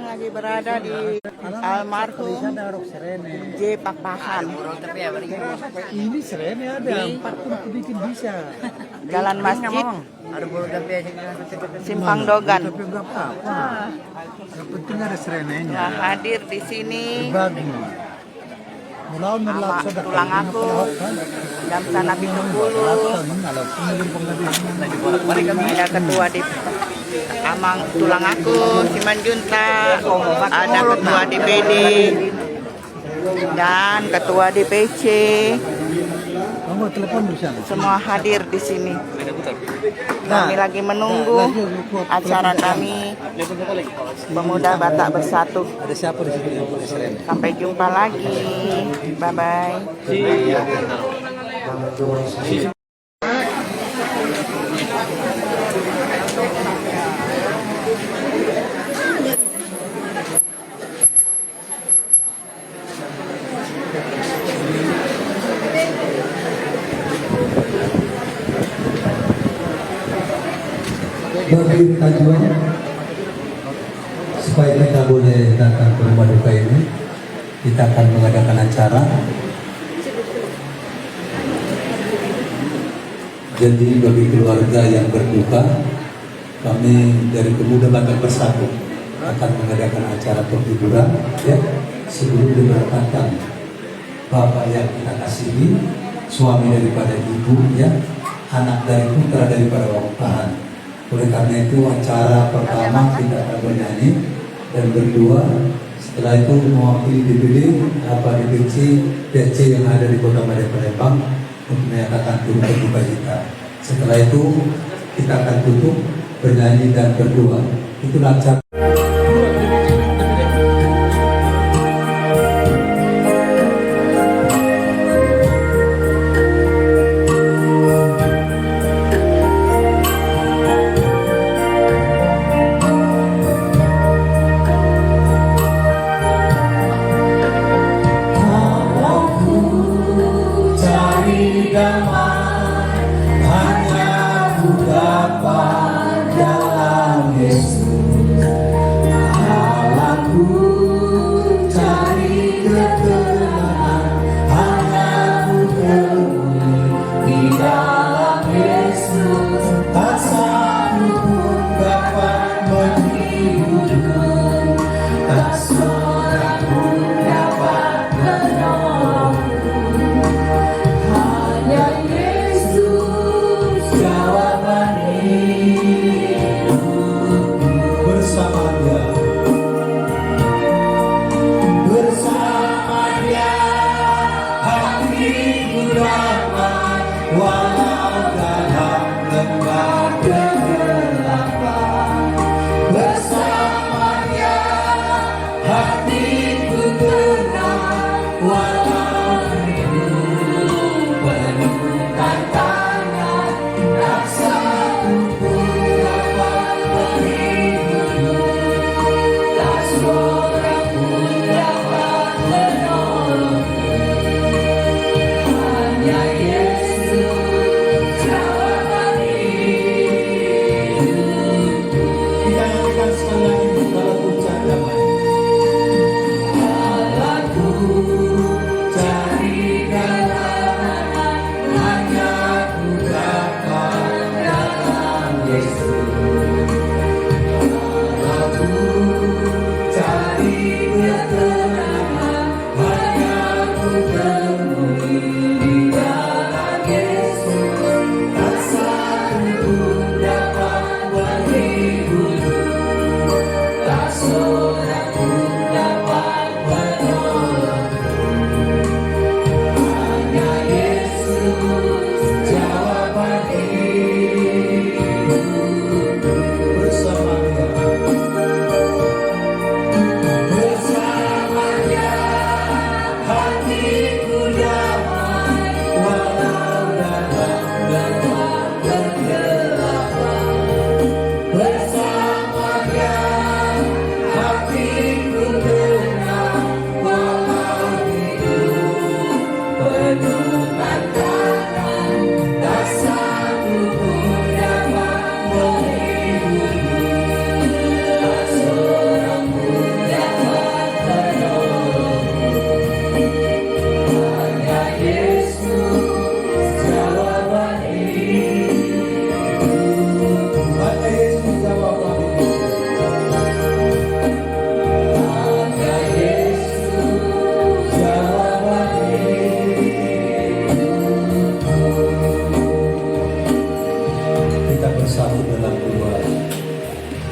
lagi berada di almarhum J. Pakpahan. Ini seren ya, ada empat pun bikin bisa. Jalan Masjid, Simpang Dogan. Tapi enggak apa-apa. Yang penting ada serenenya. Nah, hadir di sini Bagi. Mulaun sama melak tulang aku, Damsana Pitupulu, ada ketua di Amang tulang aku, Simanjunta, ada ketua DPD dan ketua DPC. Kamu telepon bisa. Semua hadir di sini. Kami lagi menunggu acara kami Pemuda Batak Bersatu. Ada siapa di situ yang boleh seren? Sampai jumpa lagi. Bye bye. Bagi tujuannya supaya kita boleh datang ke rumah duka ini, kita akan mengadakan acara. Jadi bagi keluarga yang berduka, kami dari Pemuda Batak Bersatu akan mengadakan acara penghiburan, ya, sebelum diberangkatkan bapak yang kita kasihi, suami daripada ibu, ya, anak dari putra daripada Pakpahan. Oleh karena itu acara pertama kita akan bernyanyi dan berdua, setelah itu mewakili DPD, DPC, DC yang ada di Kota Palembang untuk menyatakan turut berduka cita. Setelah itu kita akan tutup bernyanyi dan berdua. Itulah acara.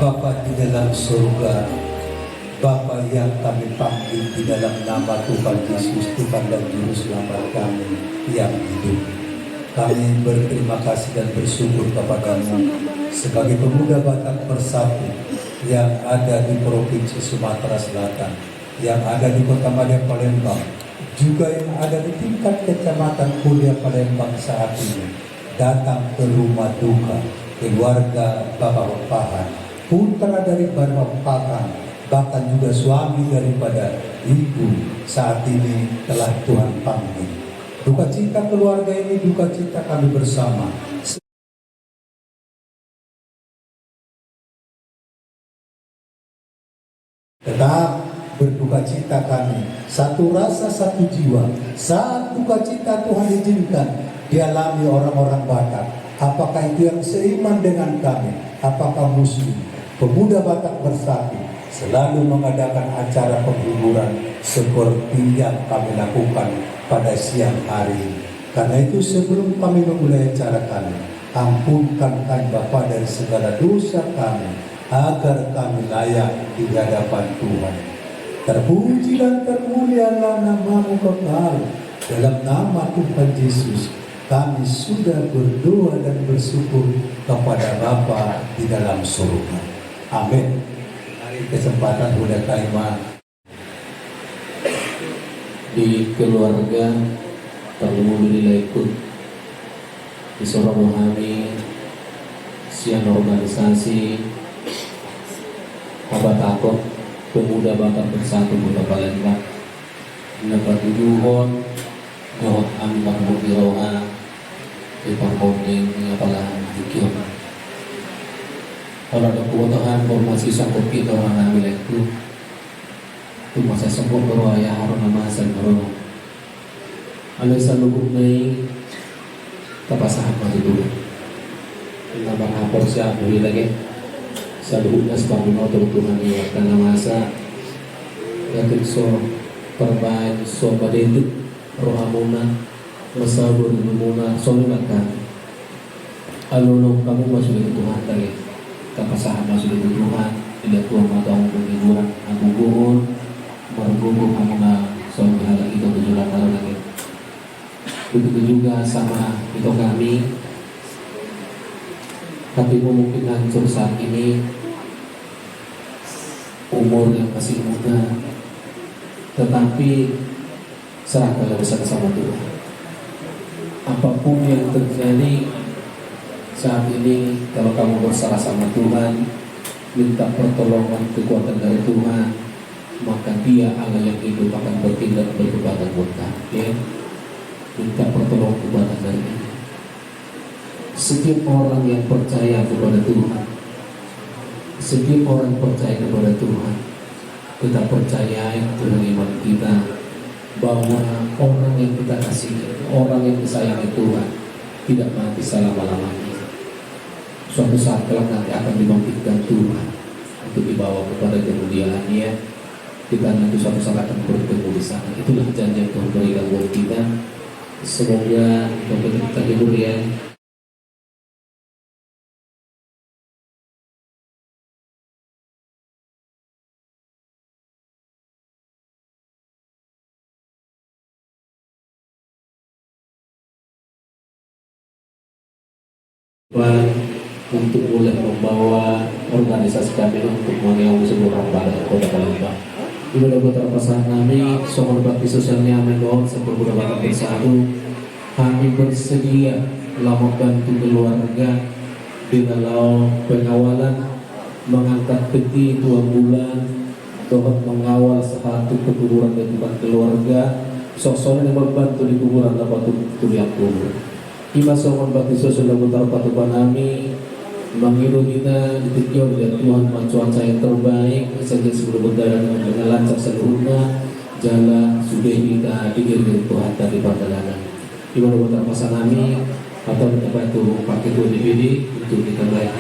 Bapa di dalam surga, Bapa yang kami panggil di dalam nama Tuhan Yesus, Tuhan dan Juru Selamat kami yang hidup. Kami berterima kasih dan bersyukur kepadamu sebagai pemuda Batak Bersatu yang ada di Provinsi Sumatera Selatan, yang ada di Kota Madya Palembang, juga yang ada di tingkat Kecamatan Kuliah Palembang saat ini, datang ke rumah duka keluarga Bapak Pahan, putra dari Bapak Pahan, bahkan juga suami daripada ibu saat ini telah Tuhan panggil. Duka cita keluarga ini, duka cita kami bersama. Tetap berduka cita kami, satu rasa, satu jiwa. Saat duka cita Tuhan izinkan dialami orang-orang Batak, apakah itu yang seiman dengan kami, apakah muslim, pemuda Batak Bersatu selalu mengadakan acara penghiburan seperti yang kami lakukan pada siang hari ini. Karena itu sebelum kami memulai acara kami, ampunkan kami Bapa dari segala dosa kami, agar kami layak di hadapan Tuhan. Terpuji dan termulialah nama-Mu kekal. Dalam nama Tuhan Yesus, kami sudah berdoa dan bersyukur kepada Bapa di dalam surga. Amin. Hari kesempatan Buddha Kaima di keluarga perlu ikut di seorang memahami siang organisasi apa takut pemuda Batak Bersatu Kota Palembang mendapat tujuan jawab ambang berdiroa di pangkondeng apalah dikir kalau ada kebutuhan formasi sangkut kita orang ambil itu masa sempur baru ayah haruna masan baru alisa lubuk naik kapasahan masih dulu nama hapor siap beli lagi salubuknya sebab menonton Tuhan ya karena masa yang so perbaik so badeduk rohamuna masabur memuna solimatkan alulung kamu masuk di Tuhan tadi kapasahan masuk di Tuhan tidak tuang matang penghiburan aku gugur bergumul karena soal berhala itu tujuan lagi. Begitu juga sama itu kami, hatimu mungkin hancur saat ini, umur yang masih muda, tetapi serahkanlah bersama Tuhan. Apapun yang terjadi saat ini, kalau kamu berserah sama Tuhan, minta pertolongan kekuatan dari Tuhan, maka Dia Allah yang hidup akan bertindak berkekuatan buat kamu. Ya, minta pertolongan kekuatan dari Dia. Setiap orang yang percaya kepada Tuhan, setiap orang percaya kepada Tuhan, kita percaya Tuhan iman kita bahwa orang yang kita kasihi, orang yang disayangi Tuhan tidak mati selama-lamanya. Suatu saat kelak nanti akan dibangkitkan Tuhan untuk dibawa kepada kemuliaan-Nya. Kita nanti suatu saat akan bertemu di sana. Itulah janji yang Tuhan berikan buat kita. Semoga kita hibur ya. Untuk mulai membawa organisasi kami untuk mengeong sebuah pada Kota Palembang. Ibadah putra pasangan kami, soal bakti sosialnya mendoan seperti Batak Bersatu. Kami bersedia lama bantu keluarga di dalam pengawalan, mengangkat peti 2 bulan, dapat mengawal satu kekuburan dan bukan keluarga. Sosoknya yang membantu di kuburan dapat tuliak kubur. Ima soal bakti sosial putra patu panami. Mengiru kita ditikau dari Tuhan cuaca yang terbaik saja sebelum berjalan dengan lancar seluruhnya jalan sudah kita dikirim Tuhan dari perjalanan di mana putar pasangan kami atau kita bantu pakai dua DVD untuk kita baik.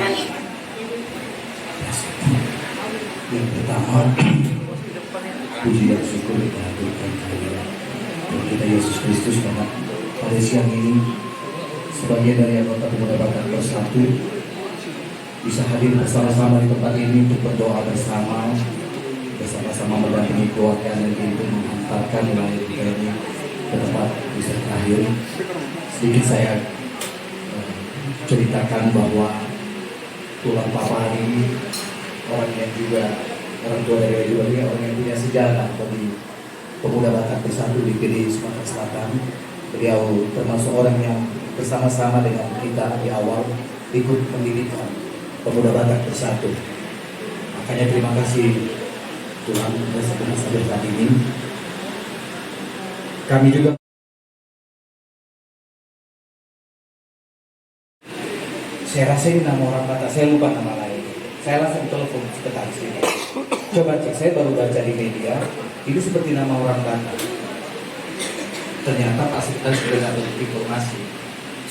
Yang pertama, puji dan syukur kita haturkan kehadiran Tuhan kita Yesus Kristus pada siang ini sebagai dari anggota pemuda Batak Bersatu bisa hadir bersama-sama di tempat ini untuk berdoa bersama-sama mendampingi keluarga dan untuk menghantarkan wilayah kita ini ke tempat bisa terakhir. Sedikit saya ceritakan bahwa tulang papa hari ini orang yang juga orang tua dari juga dia orang yang punya sejarah bagi Pemuda Batak Bersatu di PD Sumatera Selatan. Beliau termasuk orang yang bersama-sama dengan kita di awal ikut mendirikan Pemuda Batak Bersatu. Makanya terima kasih Tuhan sampai saat ini. Kami juga saya rasa ini nama orang Batak, saya lupa nama lain. Saya langsung telepon sekretaris ini. Coba cek, saya baru baca di media, itu seperti nama orang Batak. Ternyata Pak Sekretariat sudah dapat informasi.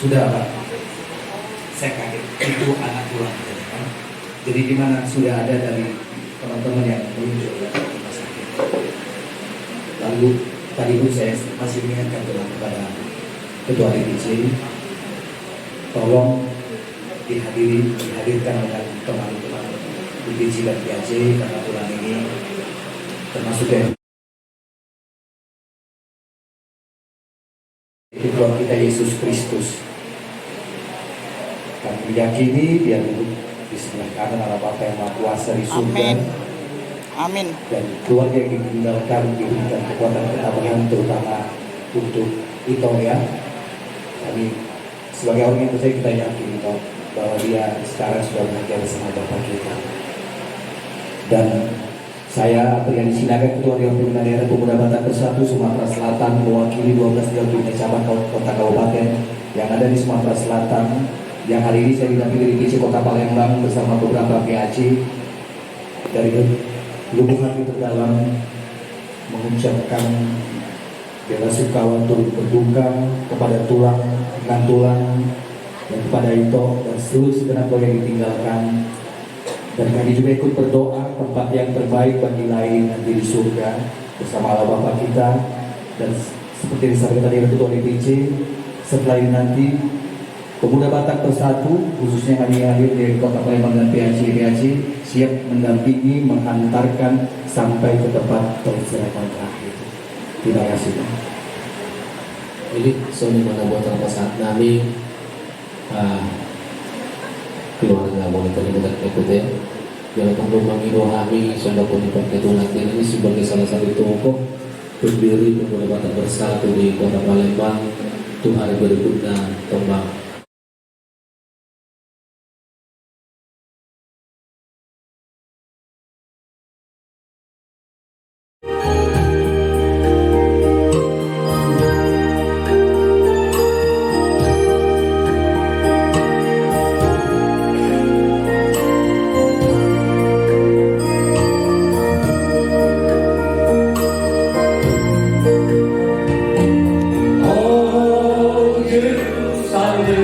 Sudah Pak, saya kaget, itu anak tulang. Kan? Jadi di mana sudah ada dari teman-teman yang muncul dari rumah sakit. Lalu tadi pun saya masih mengingatkan kepada Ketua DPC, tolong dihadirkan dengan teman-teman DPC dan PAC karena tulang ini termasuk yang itu Tuhan kita Yesus Kristus. Kami yakini dia duduk di sebelah kanan Allah Bapa yang Maha Kuasa di surga. Amin. Amin. Dan keluarga yang ditinggalkan diberikan kekuatan ketabahan terutama untuk itu ya. Kami sebagai orang yang percaya kita yakin bahwa dia sekarang sudah bekerja bersama Bapak kita. Dan saya Priyadi Sinaga, Ketua Dewan Pimpinan Daerah Pemuda Batak Bersatu Sumatera Selatan, mewakili 12 dewan pimpinan cabang kota kabupaten yang ada di Sumatera Selatan. Yang hari ini saya didampingi di Kota Palembang bersama beberapa PAC dari lubuk hati terdalam mengucapkan bela sungkawa turut berduka kepada tulang, rekan tulang, dan kepada Ito dan seluruh segenap keluarga yang ditinggalkan. Dan kami juga ikut berdoa tempat yang terbaik bagi lain nanti di surga bersama Allah Bapa kita. Dan seperti disampaikan tadi Ketua DPC, setelah ini nanti Pemuda Batak Bersatu khususnya kami yang hadir dari Kota Palembang dan PAC siap mendampingi, menghantarkan sampai ke tempat peristirahatan terakhir. Terima kasih. Jadi sebagaimana buat saat kami keluarga boleh terlibat ikutnya. Jangan perlu mengidohami siapa pun dipakai tulang ini sebagai salah satu tokoh pendiri Pemuda Batak Bersatu di Kota Palembang. Itu hari berikutnya Tombak. Oh, Jerusalem.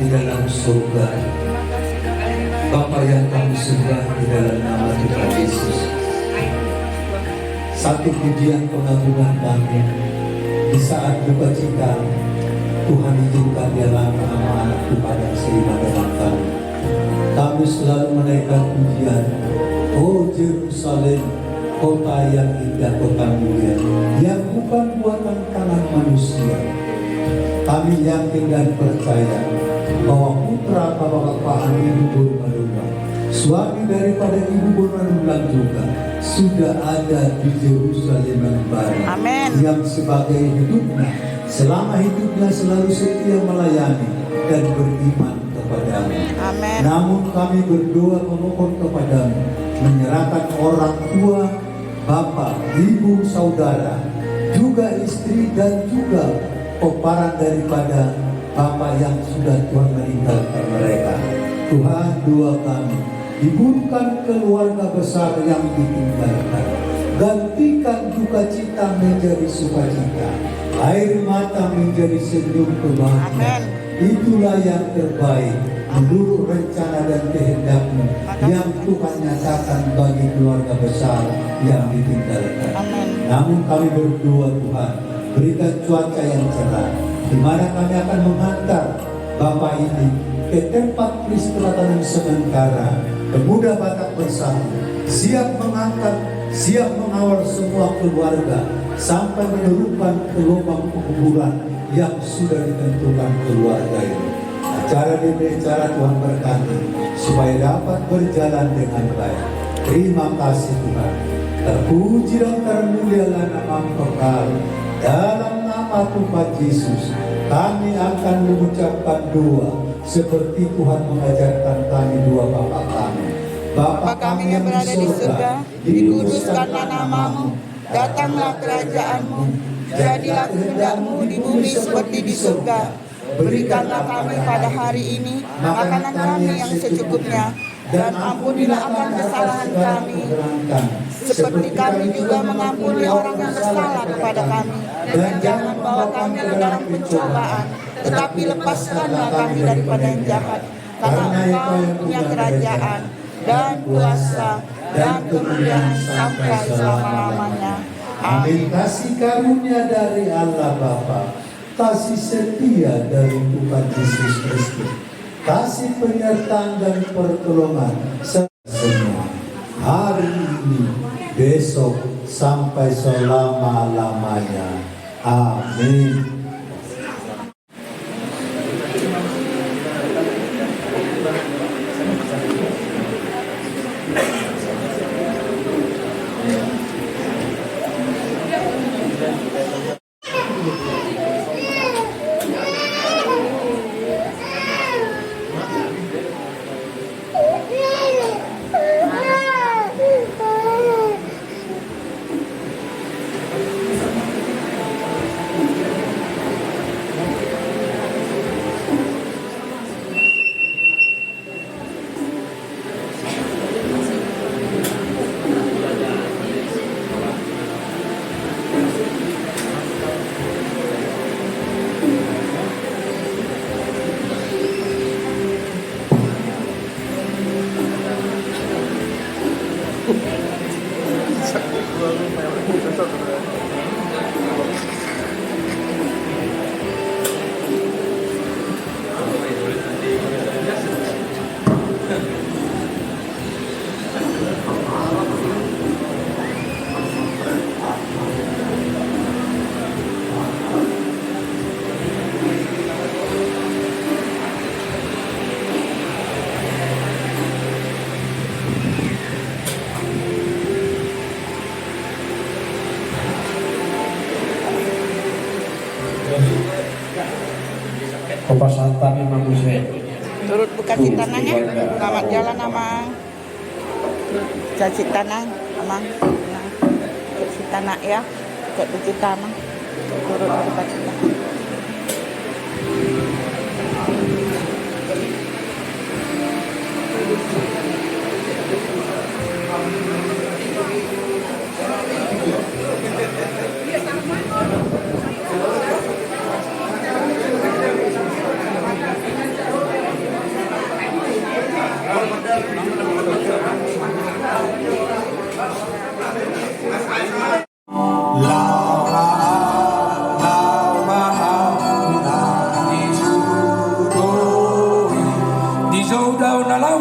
dalam surga, Bapa yang kami sembah di dalam nama Tuhan Yesus. Satu pujian pengagungan kami di saat duka cita, Tuhan izinkan dalam nama anak Tuhan yang seiman dengan kami. Kami selalu menaikkan pujian, oh Yerusalem, kota yang indah, kota mulia, yang bukan buatan tangan manusia. Kami yakin dan percaya bahwa putra Bapak Ibu Burmanunggal, suami daripada Ibu Burmanunggal juga sudah ada di Yerusalem yang baru. Amin. Yang sebagai hidupnya, selama hidupnya selalu setia melayani dan beriman kepadamu. Amin. Namun kami berdoa memohon kepadamu, menyerahkan orang tua, bapak, ibu, saudara, juga istri dan juga peparan daripada bapak yang sudah Tuhan meninggalkan mereka. Tuhan, doa kami, dibunuhkan keluarga besar yang ditinggalkan. Gantikan duka cita menjadi sukacita, air mata menjadi senyum kebahagiaan. Itulah yang terbaik menurut rencana dan kehendak-Mu yang Tuhan nyatakan bagi keluarga besar yang ditinggalkan. Namun kami berdoa, Tuhan, berikan cuaca yang cerah, di mana kami akan menghantar Bapak ini ke tempat peristirahatan sementara. Pemuda Batak Bersatu siap mengangkat, siap mengawal semua keluarga sampai menemukan ke lubang penguburan yang sudah ditentukan keluarga ini. Acara demi acara Tuhan berkati supaya dapat berjalan dengan baik. Terima kasih Tuhan. Terpuji dan termulialah nama-Mu kekal. Dalam nama Tuhan Yesus, kami akan mengucapkan doa seperti Tuhan mengajarkan kami doa Bapa kami. Bapa kami yang berada di surga, dikuduskanlah nama-Mu, datanglah kerajaan-Mu, jadilah kehendak-Mu di bumi seperti di surga. Berikanlah kami pada hari ini makanan kami yang secukupnya, dan ampunilah akan kesalahan kami, seperti kami juga mengampuni orang yang bersalah kepada kami. Dan jangan bawa kami ke dalam pencobaan, tetapi lepaskanlah kami daripada yang jahat. Karena Engkau punya kerajaan dan kuasa dan kemuliaan sampai selama-lamanya. Amin. Kasih karunia dari Allah Bapa, kasih setia dari Tuhan Yesus Kristus, kasih penyertaan dan pertolongan semua hari ini, besok, sampai selama-lamanya. Amin. Kepasantan yang manusia. Turut buka citananya, selamat jalan Amang. Buka citana, Amang. Buka citana ya, buka citana. Turut buka citana.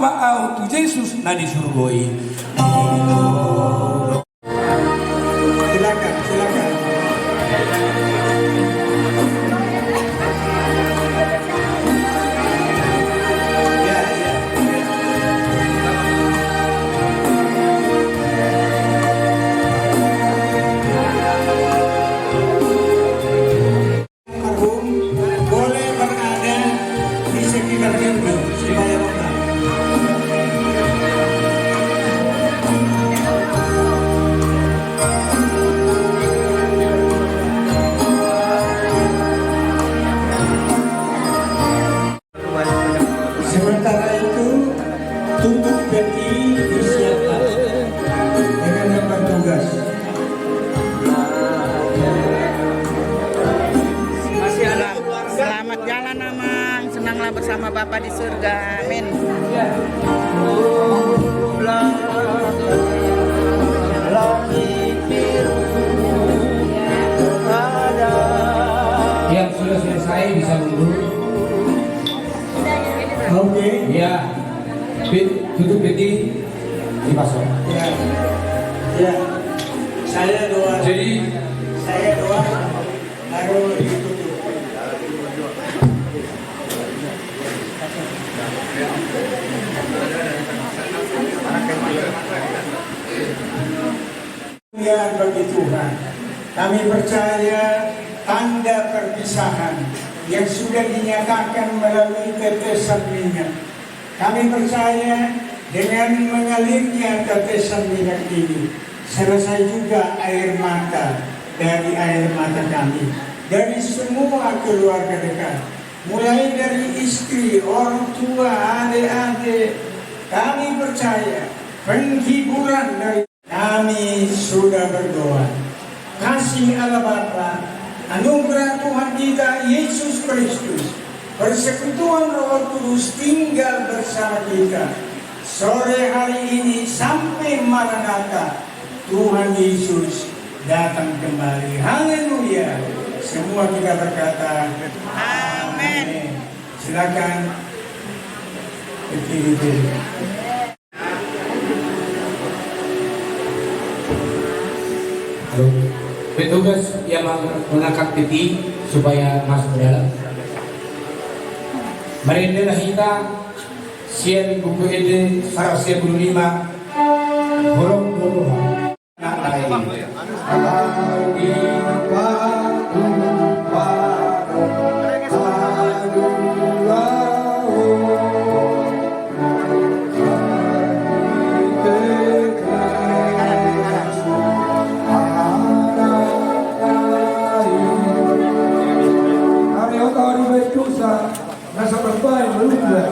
au tu Yesus na di surgoi. Silakan, silakan. Ya, ya. Almarhum boleh berada di sekitar pintu supaya tenang. Sementara itu tutup peti disiapkan dengan yang bertugas. Selamat jalan Amang, senanglah bersama Bapa di surga. Amin. Yang sudah selesai bisa mundur. Oke. Ya, tutup peti dipasang. Ya. Ya. Saya doa. Jadi Saya doa lalu ditutup. Ya bagi Tuhan, kami percaya tanda perpisahan yang sudah dinyatakan melalui tetesan minyak. Kami percaya dengan mengalirnya tetesan minyak ini, selesai juga air mata dari air mata kami, dari semua keluarga dekat, mulai dari istri, orang tua, adik-adik. Kami percaya penghiburan dari kami sudah berdoa. Kasih Allah Bapa, anugerah Tuhan kita Yesus Kristus, persekutuan Roh Kudus tinggal bersama kita sore hari ini sampai Maranatha. Tuhan Yesus datang kembali. Haleluya. Semua kita berkata amin. Silakan berdiri. petugas yang mengangkat peti supaya masuk ke dalam. Marinela kita sian buku ini 175 Borong Doroha. Nasa babae, malungga.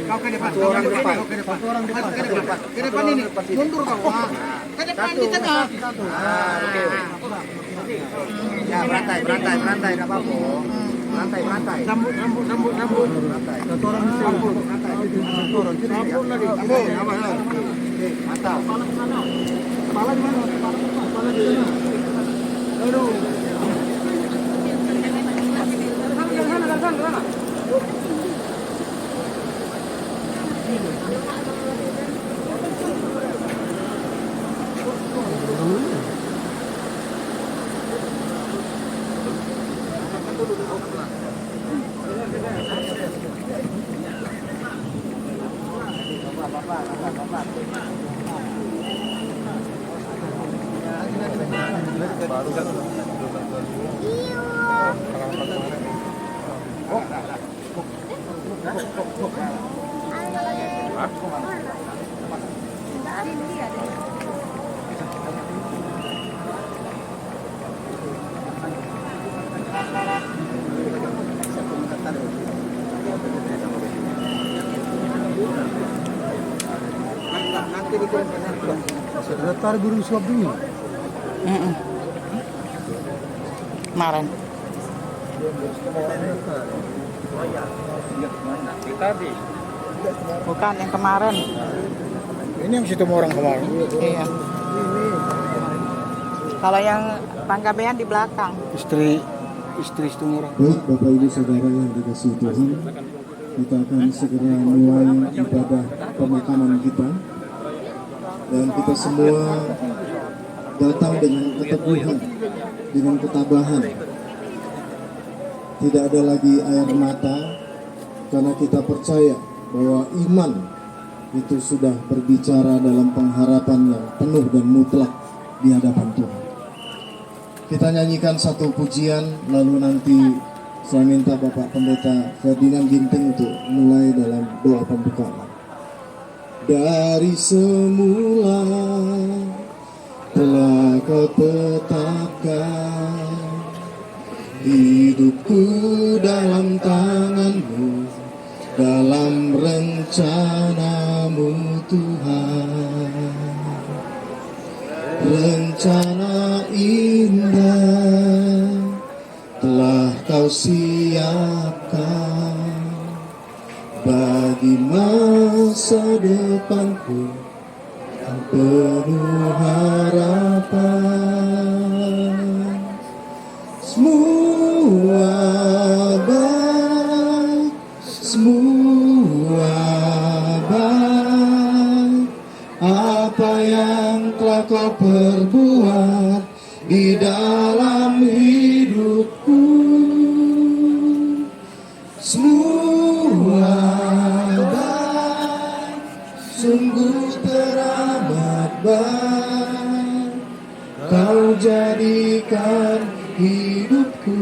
Kau ke depan, kau ke depan, kau ke depan. Satu orang depan, ke depan ini, mundur kau. Ke depan di tengah. Oke. Ya, berantai, enggak apa-apa. Berantai. Rambut. Berantai. Satu orang di sini. Satu orang sini. Rambut lagi. Rambut. Oke, mantap. Kepala di mana? Kepala di sana. Aduh. Sana. Sekretar Guru Suap dulu. Kemarin. Bukan yang kemarin. Ini yang situ orang kemarin. Iya. Kalau yang Panggabean di belakang. Istri situ orang. Baik, Bapak Ibu Saudara yang dikasihi Tuhan, kita akan segera mulai ibadah pemakaman kita. Dan kita semua datang dengan keteguhan, dengan ketabahan. Tidak ada lagi air mata, karena kita percaya bahwa iman itu sudah berbicara dalam pengharapan yang penuh dan mutlak di hadapan Tuhan. Kita nyanyikan satu pujian, lalu nanti saya minta Bapak Pendeta Ferdinand Ginting untuk mulai dalam doa pembukaan. Dari semula telah Kau tetapkan hidupku dalam tangan-Mu, dalam rencana-Mu Tuhan. Rencana indah telah Kau siapkan bagi masa depanku yang penuh harapan. Semua baik, apa yang telah Kau perbuat di dalam hidupku. Semua baik, sungguh teramat baik. Kau jadikan hidupku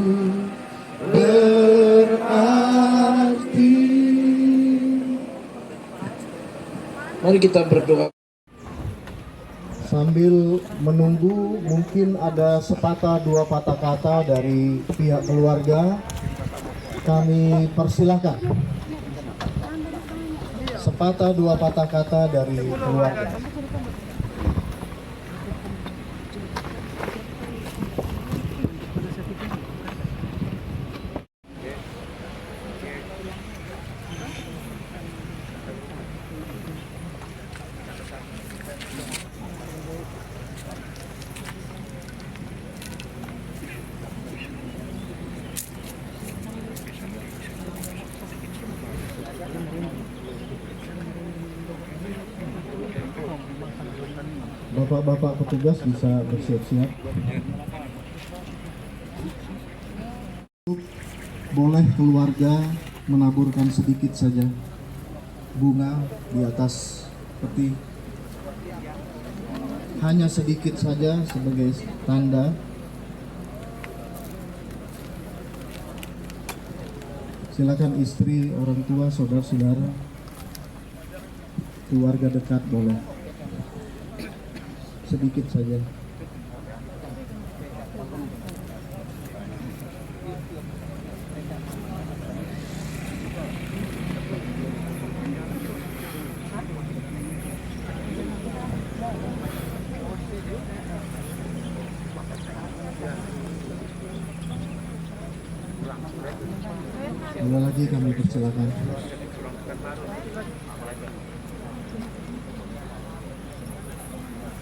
berarti. Mari kita berdoa. Sambil menunggu, mungkin ada sepatah dua patah kata dari pihak keluarga. Kami persilahkan sepatah dua patah kata dari keluarga. Bapak-bapak petugas bisa bersiap-siap. Boleh keluarga menaburkan sedikit saja bunga di atas peti. hanya sedikit saja sebagai tanda. Silakan istri, orang tua, saudara-saudara, keluarga dekat boleh. Sedikit saja. Boleh lagi kami persilakan.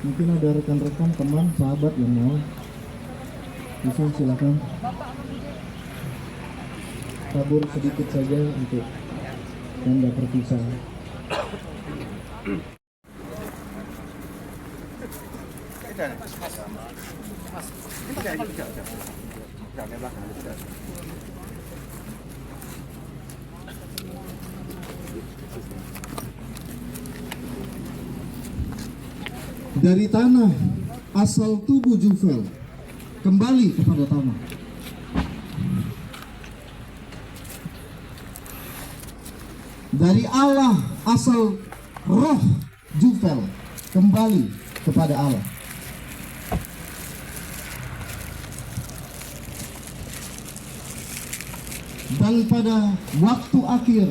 Mungkin ada rekan-rekan, teman, sahabat yang mau. Bisa silakan. Tabur sedikit saja untuk tanda perpisahan. Dari tanah asal tubuh Juvel kembali kepada tanah. Dari Allah asal roh Juvel kembali kepada Allah. Dan pada waktu akhir,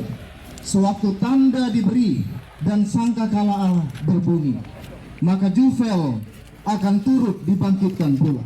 sewaktu tanda diberi dan sangkakala Allah berbunyi, maka Juvel akan turut dibangkitkan pula.